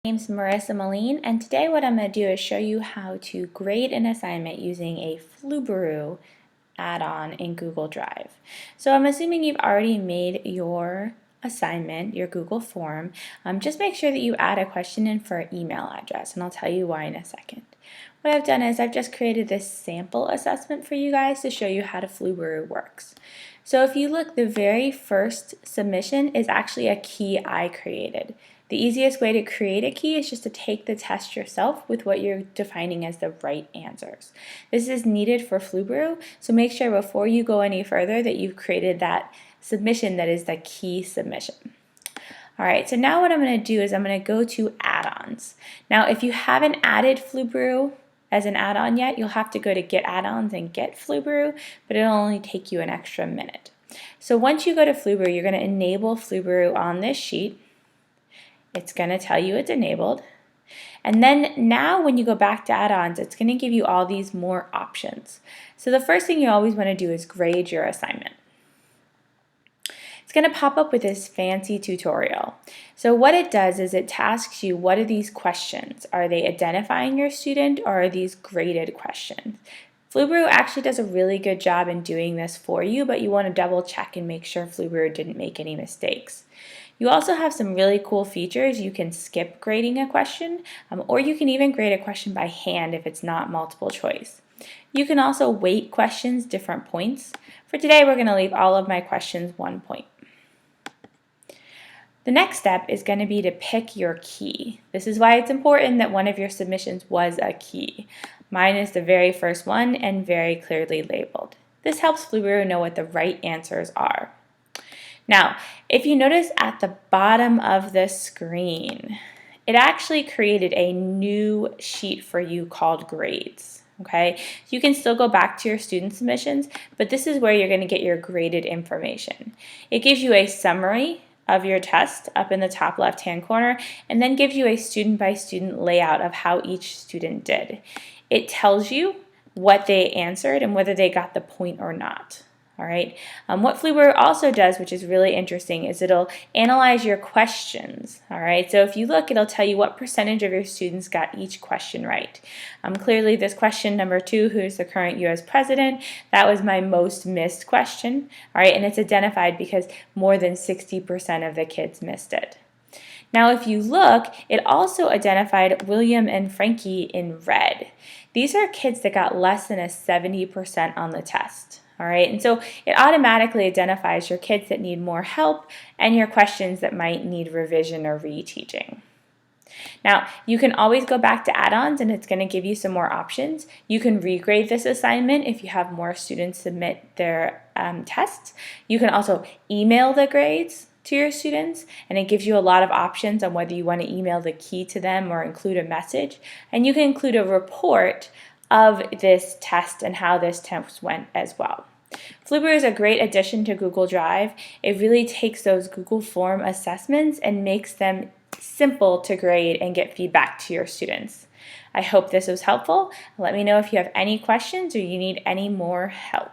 My name's Marissa Moline, and today what I'm going to do is show you how to grade an assignment using a Flubaroo add-on in Google Drive. So I'm assuming you've already made your assignment, your Google form. Just make sure that you add a question in for an email address, and I'll tell you why in a second. What I've done is I've just created this sample assessment for you guys to show you how the Flubaroo works. So if you look, the very first submission is actually a key I created. The easiest way to create a key is just to take the test yourself with what you're defining as the right answers. This is needed for Flubaroo, so make sure before you go any further that you've created that submission that is the key submission. Alright, so now what I'm going to do is I'm going to go to add-ons. Now if you haven't added Flubaroo as an add-on yet, you'll have to go to Get Add-ons and Get Flubaroo, but it'll only take you an extra minute. So once you go to Flubaroo, you're going to enable Flubaroo on this sheet. It's going to tell you it's enabled. And then now when you go back to add-ons, it's going to give you all these more options. So the first thing you always want to do is grade your assignment. It's going to pop up with this fancy tutorial. So what it does is it tasks you, what are these questions? Are they identifying your student, or are these graded questions? Flubaroo actually does a really good job in doing this for you, but you want to double check and make sure Flubaroo didn't make any mistakes. You also have some really cool features. You can skip grading a question, or you can even grade a question by hand if it's not multiple choice. You can also weight questions different points. For today, we're going to leave all of my questions 1 point. The next step is going to be to pick your key. This is why it's important that one of your submissions was a key. Mine is the very first one and very clearly labeled. This helps Flubaroo know what the right answers are. Now, if you notice at the bottom of the screen, it actually created a new sheet for you called Grades. Okay, you can still go back to your student submissions, but this is where you're going to get your graded information. It gives you a summary of your test up in the top left-hand corner, and then gives you a student-by-student layout of how each student did. It tells you what they answered and whether they got the point or not. All right. What Flubaroo also does, which is really interesting, is it'll analyze your questions. All right. So if you look, it'll tell you what percentage of your students got each question right. Clearly, this question number 2, who is the current U.S. president, that was my most missed question. All right. And it's identified because more than 60% of the kids missed it. Now, if you look, it also identified William and Frankie in red. These are kids that got less than a 70% on the test. All right, and so it automatically identifies your kids that need more help and your questions that might need revision or reteaching. Now, you can always go back to add-ons and it's going to give you some more options. You can regrade this assignment if you have more students submit their tests. You can also email the grades to your students, and it gives you a lot of options on whether you want to email the key to them or include a message. And you can include a report of this test and how this test went as well. Flubaroo is a great addition to Google Drive. It really takes those Google Form assessments and makes them simple to grade and get feedback to your students. I hope this was helpful. Let me know if you have any questions or you need any more help.